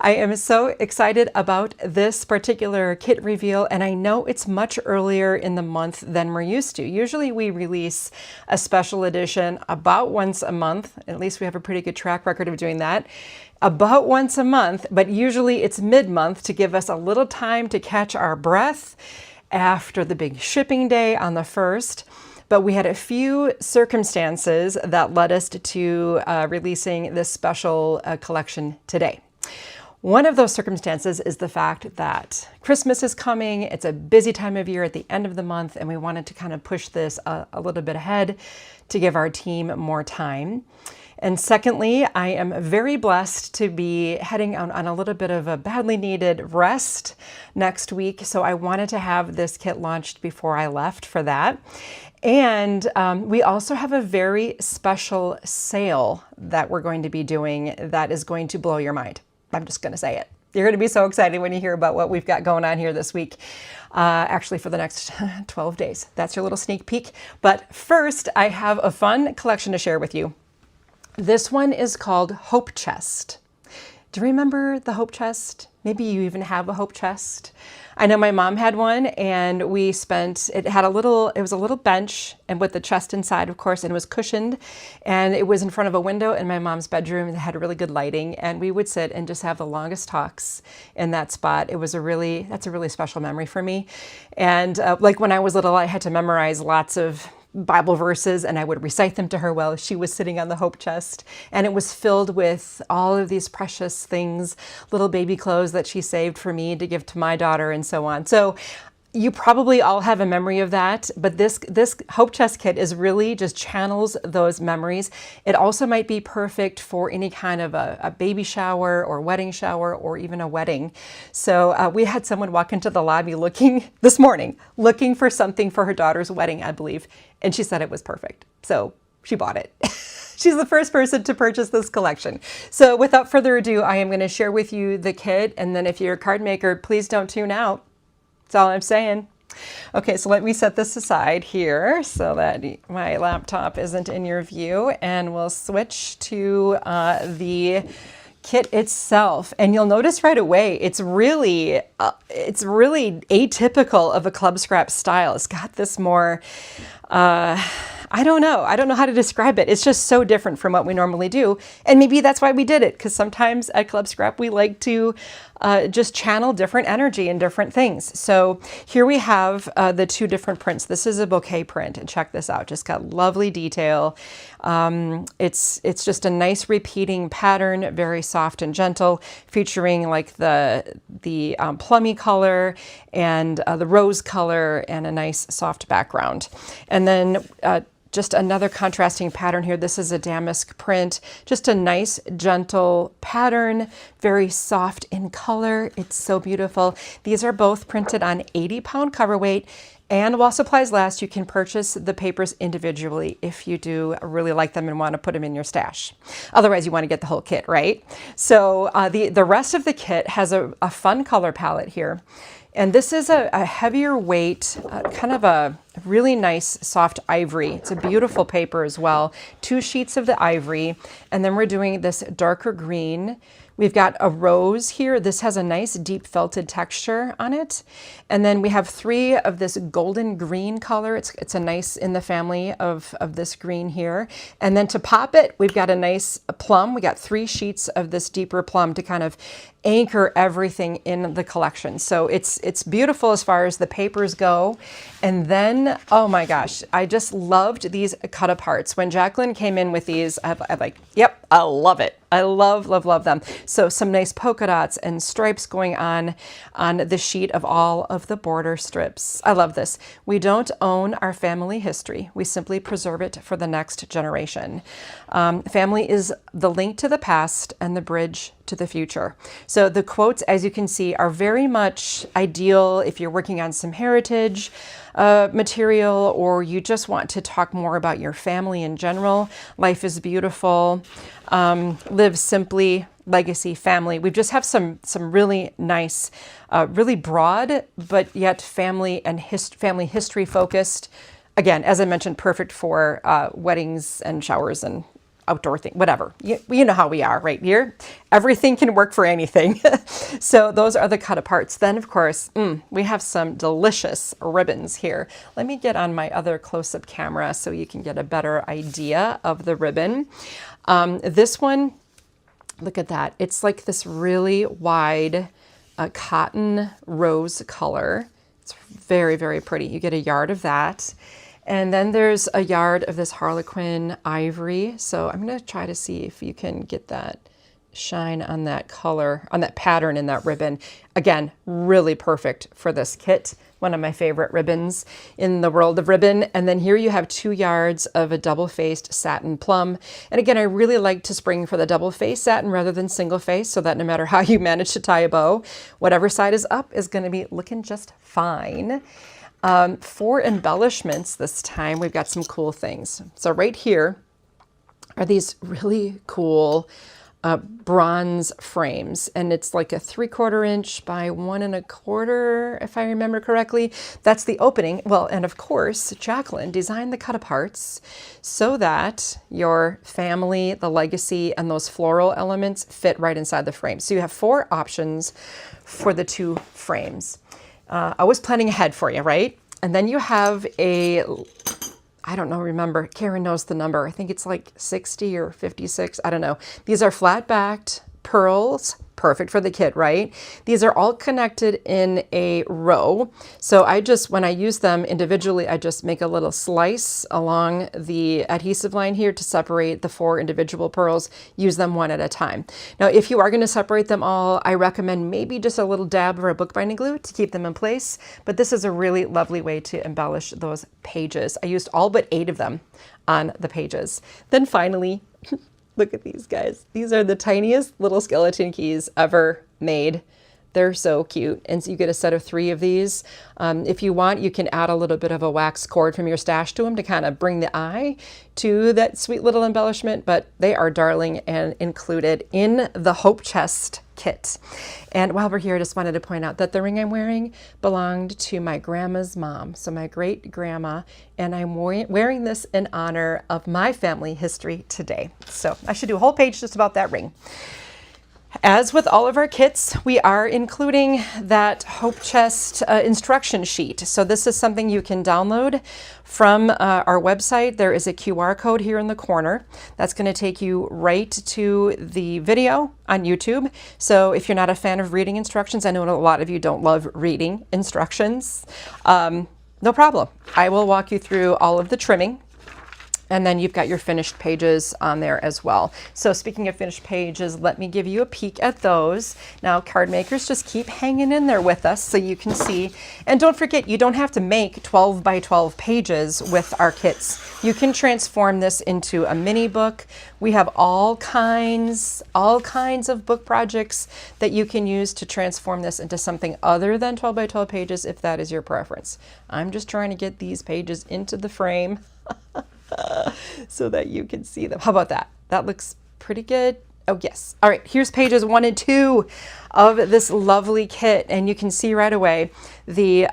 I am so excited about this particular kit reveal, and I know it's much earlier in the month than we're used to. Usually we release a special edition about once a month. At least we have a pretty good track record of doing that. About once a month, but usually it's mid-month to give us a little time to catch our breath after the big shipping day on the 1st. But we had a few circumstances that led us to releasing this special collection today. One of those circumstances is the fact that Christmas is coming. It's a busy time of year at the end of the month, and we wanted to kind of push this a little bit ahead to give our team more time. And secondly, I am very blessed to be heading on a little bit of a badly needed rest next week. So I wanted to have this kit launched before I left for that. And we also have a very special sale that we're going to be doing that is going to blow your mind. I'm just going to say it. You're going to be so excited when you hear about what we've got going on here this week, actually for the next 12 days. That's your little sneak peek. But first, I have a fun collection to share with you. This one is called Hope Chest. Do you remember the Hope Chest? Maybe you even have a Hope Chest. I know my mom had one, and it was a little bench and with the chest inside, of course, and it was cushioned, and it was in front of a window in my mom's bedroom that had really good lighting, and we would sit and just have the longest talks in that spot. That's a really special memory for me. And like when I was little, I had to memorize lots of Bible verses, and I would recite them to her while she was sitting on the Hope Chest. And it was filled with all of these precious things, little baby clothes that she saved for me to give to my daughter and so on. So you probably all have a memory of that, but this Hope Chest kit is really just channels those memories. It also might be perfect for any kind of a baby shower or wedding shower or even a wedding. So we had someone walk into the lobby this morning looking for something for her daughter's wedding, I believe, and she said it was perfect. So she bought it. She's the first person to purchase this collection. So without further ado, I am going to share with you the kit, and then if you're a card maker, please don't tune out. That's all I'm saying. Okay, so let me set this aside here so that my laptop isn't in your view, and we'll switch to the kit itself. And you'll notice right away, it's really atypical of a club scrap style. It's got this more, I don't know how to describe it. It's just so different from what we normally do. And maybe that's why we did it, because sometimes at Club Scrap, we like to just channel different energy and different things. So here we have the two different prints. This is a bouquet print, and check this out. Just got lovely detail. It's just a nice repeating pattern, very soft and gentle, featuring like the plummy color and the rose color and a nice soft background. And then just another contrasting pattern here. This is a damask print, just a nice gentle pattern, very soft in color. It's so beautiful. These are both printed on 80-pound cover weight. And while supplies last, you can purchase the papers individually if you do really like them and want to put them in your stash. Otherwise, you want to get the whole kit, right? So the rest of the kit has a fun color palette here. And this is a heavier weight, kind of a really nice soft ivory. It's a beautiful paper as well. 2 sheets of the ivory. And then we're doing this darker green. We've got a rose here. This has a nice deep felted texture on it. And then we have 3 of this golden green color. It's a nice in the family of this green here. And then to pop it, we've got a nice plum. We got 3 sheets of this deeper plum to kind of anchor everything in the collection. So it's beautiful as far as the papers go. And then, oh my gosh, I just loved these cut aparts. When Jacqueline came in with these, I'm like, yep, I love it. I love them. So some nice polka dots and stripes going on the sheet of all of the border strips. I love this. We don't own our family history. We simply preserve it for the next generation. Family is the link to the past and the bridge to the future. So the quotes, as you can see, are very much ideal if you're working on some heritage material, or you just want to talk more about your family in general. Life is beautiful. Live simply. Legacy, family. We just have some really nice, really broad, but yet family and family history focused. Again, as I mentioned, perfect for weddings and showers and outdoor thing, whatever. You know how we are right here. Everything can work for anything. So those are the cut aparts. Then of course, we have some delicious ribbons here. Let me get on my other close-up camera so you can get a better idea of the ribbon. This one, look at that. It's like this really wide cotton rose color. It's very, very pretty. You get a yard of that. And then there's a yard of this Harlequin ivory. So I'm going to try to see if you can get that shine on that color, on that pattern in that ribbon. Again, really perfect for this kit. One of my favorite ribbons in the world of ribbon. And then here you have 2 yards of a double-faced satin plum. And again, I really like to spring for the double-faced satin rather than single-faced, so that no matter how you manage to tie a bow, whatever side is up is going to be looking just fine. For embellishments this time, we've got some cool things. So right here are these really cool bronze frames, and it's like a 3/4 inch by 1 1/4, if I remember correctly. That's the opening. Well, and of course, Jacqueline designed the cut aparts so that your family, the legacy, and those floral elements fit right inside the frame. So you have 4 options for the 2 frames. Always planning ahead for you, right? And then you have a, I don't know, remember, Karen knows the number. I think it's like 60 or 56. I don't know. These are flat-backed pearls, perfect for the kit, right? These are all connected in a row. So when I use them individually, I just make a little slice along the adhesive line here to separate the 4 individual pearls, use them one at a time. Now, if you are going to separate them all, I recommend maybe just a little dab of our bookbinding glue to keep them in place. But this is a really lovely way to embellish those pages. I used all but 8 of them on the pages. Then finally, look at these guys. These are the tiniest little skeleton keys ever made. They're so cute. And so you get a set of 3 of these. If you want, you can add a little bit of a wax cord from your stash to them to kind of bring the eye to that sweet little embellishment, but they are darling and included in the Hope Chest kit. And while we're here, I just wanted to point out that the ring I'm wearing belonged to my grandma's mom, so my great grandma, and I'm wearing this in honor of my family history today. So I should do a whole page just about that ring. As with all of our kits, we are including that Hope Chest instruction sheet. So this is something you can download from our website. There is a QR code here in the corner. That's going to take you right to the video on YouTube. So if you're not a fan of reading instructions, I know a lot of you don't love reading instructions, no problem. I will walk you through all of the trimming. And then you've got your finished pages on there as well. So speaking of finished pages, let me give you a peek at those. Now, card makers, just keep hanging in there with us so you can see. And don't forget, you don't have to make 12 by 12 pages with our kits. You can transform this into a mini book. We have all kinds of book projects that you can use to transform this into something other than 12 by 12 pages if that is your preference. I'm just trying to get these pages into the frame so that you can see them. How about that? That looks pretty good. Oh yes. All right, here's pages 1 and 2 of this lovely kit, and you can see right away the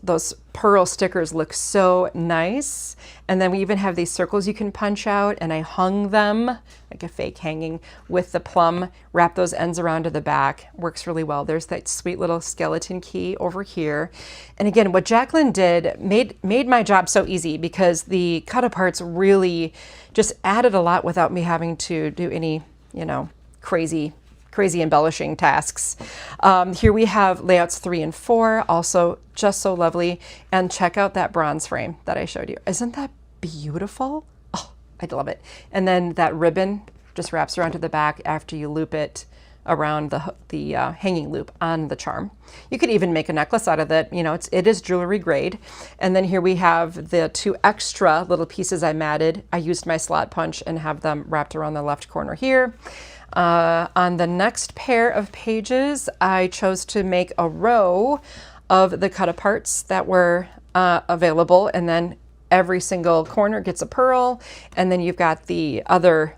those pearl stickers look so nice. And then we even have these circles you can punch out, and I hung them like a fake hanging with the plum, wrap those ends around to the back. Works really well. There's that sweet little skeleton key over here. And again, what Jacqueline did made my job so easy, because the cut aparts really just added a lot without me having to do any, crazy embellishing tasks. Here we have layouts 3 and 4, also just so lovely. And check out that bronze frame that I showed you. Isn't that beautiful? Oh, I love it. And then that ribbon just wraps around to the back after you loop it around the hanging loop on the charm. You could even make a necklace out of it. It is jewelry grade. And then here we have the 2 extra little pieces I matted. I used my slot punch and have them wrapped around the left corner here. On the next pair of pages, I chose to make a row of the cut aparts that were available, and then every single corner gets a pearl, and then you've got the other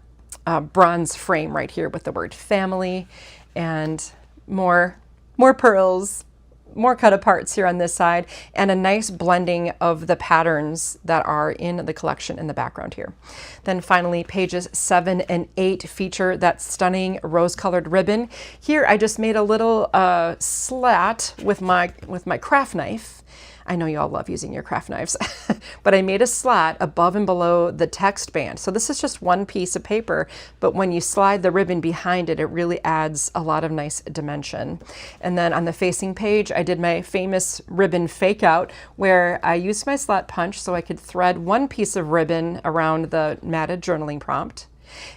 bronze frame right here with the word family and more pearls, more cut aparts here on this side, and a nice blending of the patterns that are in the collection in the background here. Then finally, pages 7 and 8 feature that stunning rose-colored ribbon. Here I just made a little slat with my craft knife. I know you all love using your craft knives, but I made a slat above and below the text band. So this is just one piece of paper, but when you slide the ribbon behind it, it really adds a lot of nice dimension. And then on the facing page, I did my famous ribbon fake out where I used my slat punch so I could thread one piece of ribbon around the matted journaling prompt.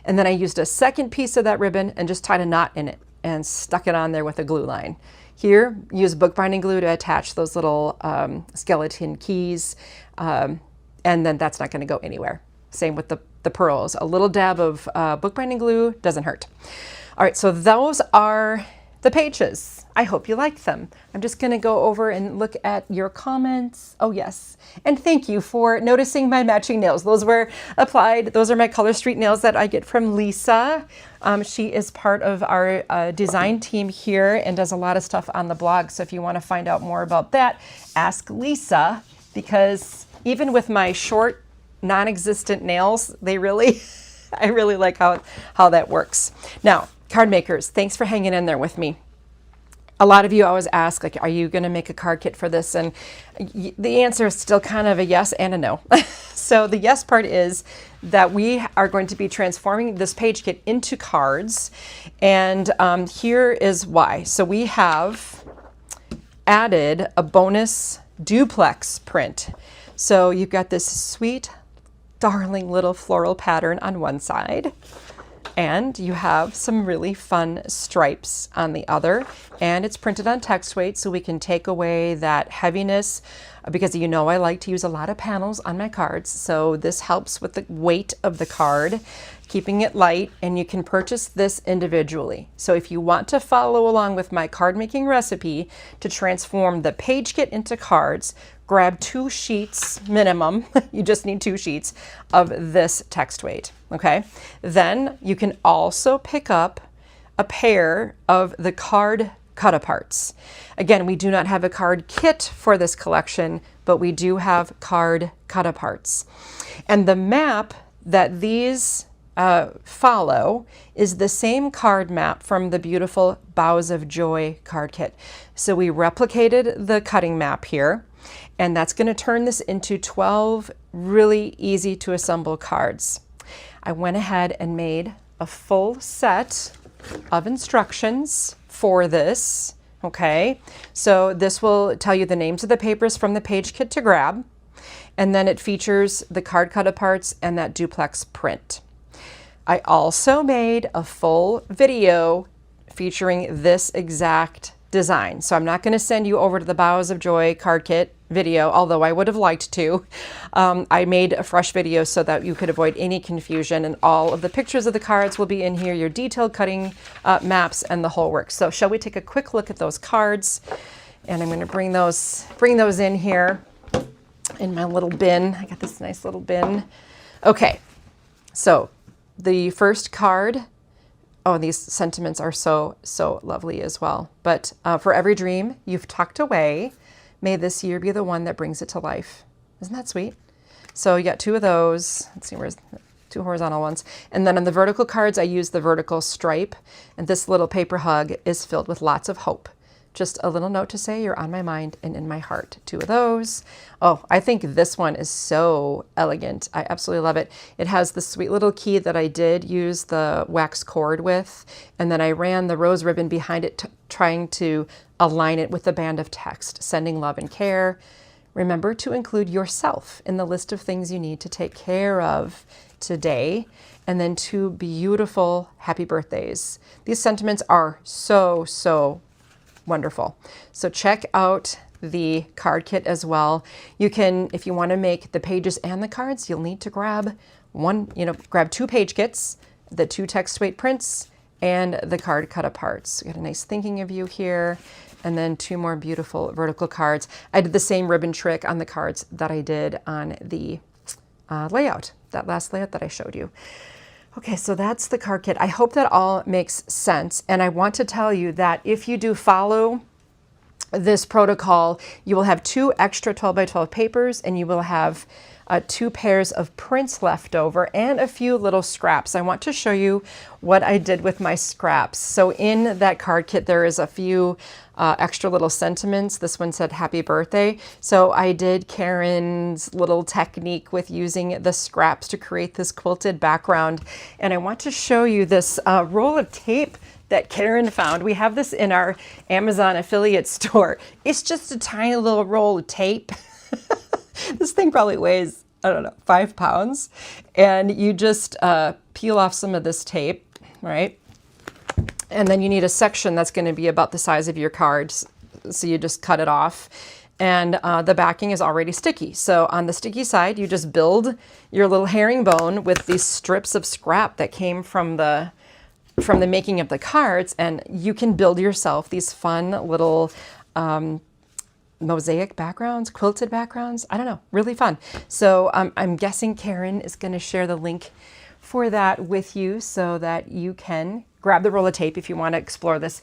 And then I used a second piece of that ribbon and just tied a knot in it and stuck it on there with a glue line. Here, use bookbinding glue to attach those little skeleton keys, and then that's not going to go anywhere. Same with the pearls. A little dab of bookbinding glue doesn't hurt. All right, so those are the pages. I hope you like them. I'm just going to go over and look at your comments. Oh, yes. And thank you for noticing my matching nails. Those were applied. Those are my Color Street nails that I get from Lisa. She is part of our design team here and does a lot of stuff on the blog. So if you want to find out more about that, ask Lisa, because even with my short, non-existent nails, they really, I really like how that works. Now, card makers, thanks for hanging in there with me. A lot of you always ask, like, are you going to make a card kit for this? And the answer is still kind of a yes and a no. So the yes part is that we are going to be transforming this page kit into cards. And here is why. So we have added a bonus duplex print. So you've got this sweet, darling little floral pattern on one side. And you have some really fun stripes on the other, and it's printed on text weight so we can take away that heaviness, because you know I like to use a lot of panels on my cards, so this helps with the weight of the card, keeping it light, and you can purchase this individually. So if you want to follow along with my card making recipe to transform the page kit into cards, grab 2 sheets minimum. You just need 2 sheets of this text weight, okay? Then you can also pick up a pair of the card cut aparts. Again, we do not have a card kit for this collection, but we do have card cut aparts. And the map that these follow is the same card map from the beautiful Boughs of Joy card kit. So we replicated the cutting map here, and that's going to turn this into 12 really easy to assemble cards. I went ahead and made a full set of instructions for this. Okay, so this will tell you the names of the papers from the page kit to grab, and then it features the card cut aparts and that duplex print. I also made a full video featuring this exact design. So I'm not going to send you over to the Boughs of Joy card kit video, although I would have liked to. I made a fresh video so that you could avoid any confusion, and all of the pictures of the cards will be in here, your detailed cutting maps and the whole works. So shall we take a quick look at those cards? And I'm going to bring those in here in my little bin. I got this nice little bin. Okay, so the first card, oh, these sentiments are so, so lovely as well. But for every dream you've tucked away, may this year be the one that brings it to life. Isn't that sweet? So you got 2 of those. Let's see, where's 2 horizontal ones. And then on the vertical cards, I use the vertical stripe. And this little paper hug is filled with lots of hope. Just a little note to say you're on my mind and in my heart. 2 of those. Oh, I think this one is so elegant. I absolutely love it. It has the sweet little key that I did use the wax cord with, and then I ran the rose ribbon behind it, trying to align it with the band of text, sending love and care. Remember to include yourself in the list of things you need to take care of today. And then 2 beautiful happy birthdays. These sentiments are so, so wonderful. So check out the card kit as well. You can, if you want to make the pages and the cards, you'll need to grab grab 2 page kits, the 2 text weight prints, and the card cut aparts. We got a nice thinking of you here, and then 2 more beautiful vertical cards. I did the same ribbon trick on the cards that I did on the layout, that last layout that I showed you. Okay, so that's the card kit. I hope that all makes sense. And I want to tell you that if you do follow this protocol, you will have 2 extra 12 by 12 papers, and you will have 2 pairs of prints left over and a few little scraps. I want to show you what I did with my scraps. So in that card kit, there is a few extra little sentiments. This one said happy birthday. So I did Karen's little technique with using the scraps to create this quilted background. And I want to show you this roll of tape that Karen found. We have this in our Amazon affiliate store. It's just a tiny little roll of tape. This thing probably weighs, I don't know, 5 pounds. And you just peel off some of this tape, right? And then you need a section that's going to be about the size of your cards. So you just cut it off. And the backing is already sticky. So on the sticky side, you just build your little herringbone with these strips of scrap that came from the making of the cards, and you can build yourself these fun little mosaic backgrounds, quilted backgrounds. I don't know, really fun. So I'm guessing Karen is going to share the link for that with you so that you can grab the roll of tape if you want to explore this.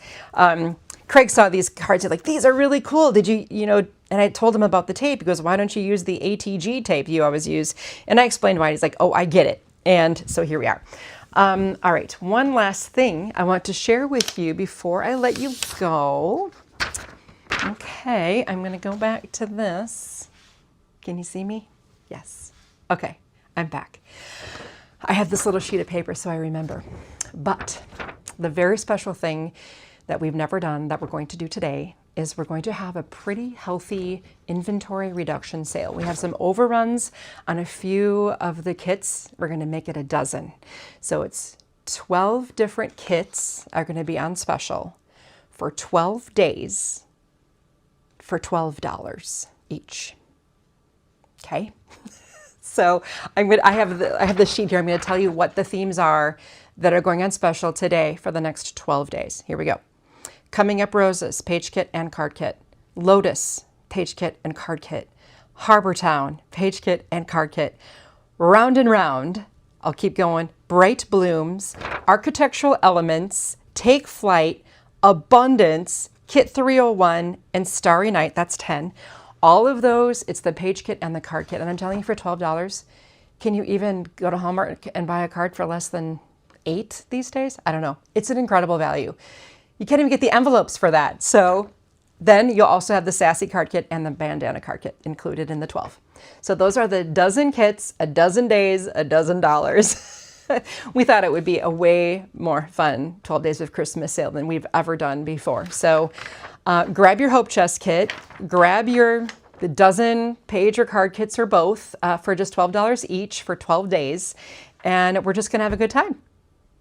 Craig saw these cards, he's like, these are really cool. Did you know, and I told him about the tape. He goes, why don't you use the ATG tape you always use? And I explained why. He's like, oh, I get it. And so here we are. All right, one last thing I want to share with you before I let you go. Okay, I'm going to go back to this. Can you see me? Yes. Okay, I'm back. I have this little sheet of paper so I remember. But the very special thing that we've never done that we're going to do today is we're going to have a pretty healthy inventory reduction sale. We have some overruns on a few of the kits. We're going to make it a dozen. So it's 12 different kits are going to be on special for 12 days for $12 each. Okay? So I have the sheet here. I'm going to tell you what the themes are that are going on special today for the next 12 days. Here we go. Coming Up Roses, page kit and card kit. Lotus, page kit and card kit. Harbor Town, page kit and card kit. Round and Round, I'll keep going. Bright Blooms, Architectural Elements, Take Flight, Abundance, Kit 301, and Starry Night, that's 10. All of those, it's the page kit and the card kit. And I'm telling you, for $12, can you even go to Hallmark and buy a card for less than 8 these days? I don't know. It's an incredible value. You can't even get the envelopes for that. So then you'll also have the Sassy card kit and the Bandana card kit included in the 12. So those are the dozen kits, a dozen days, a dozen dollars. We thought it would be a way more fun 12 Days of Christmas sale than we've ever done before. So grab your Hope Chest kit, grab the dozen page or card kits or both for just $12 each for 12 days. And we're just going to have a good time.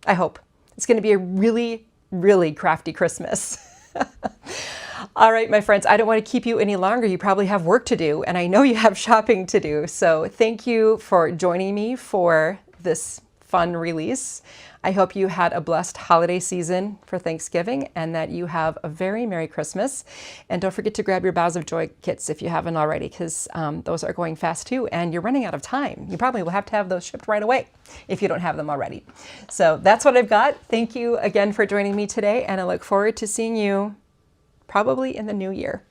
I hope. It's going to be a really, really crafty Christmas. All right, my friends, I don't want to keep you any longer. You probably have work to do, and I know you have shopping to do. So thank you for joining me for this fun release. I hope you had a blessed holiday season for Thanksgiving and that you have a very Merry Christmas. And don't forget to grab your Boughs of Joy kits if you haven't already, because those are going fast too, and you're running out of time. You probably will have to have those shipped right away if you don't have them already. So that's what I've got. Thank you again for joining me today, and I look forward to seeing you probably in the new year.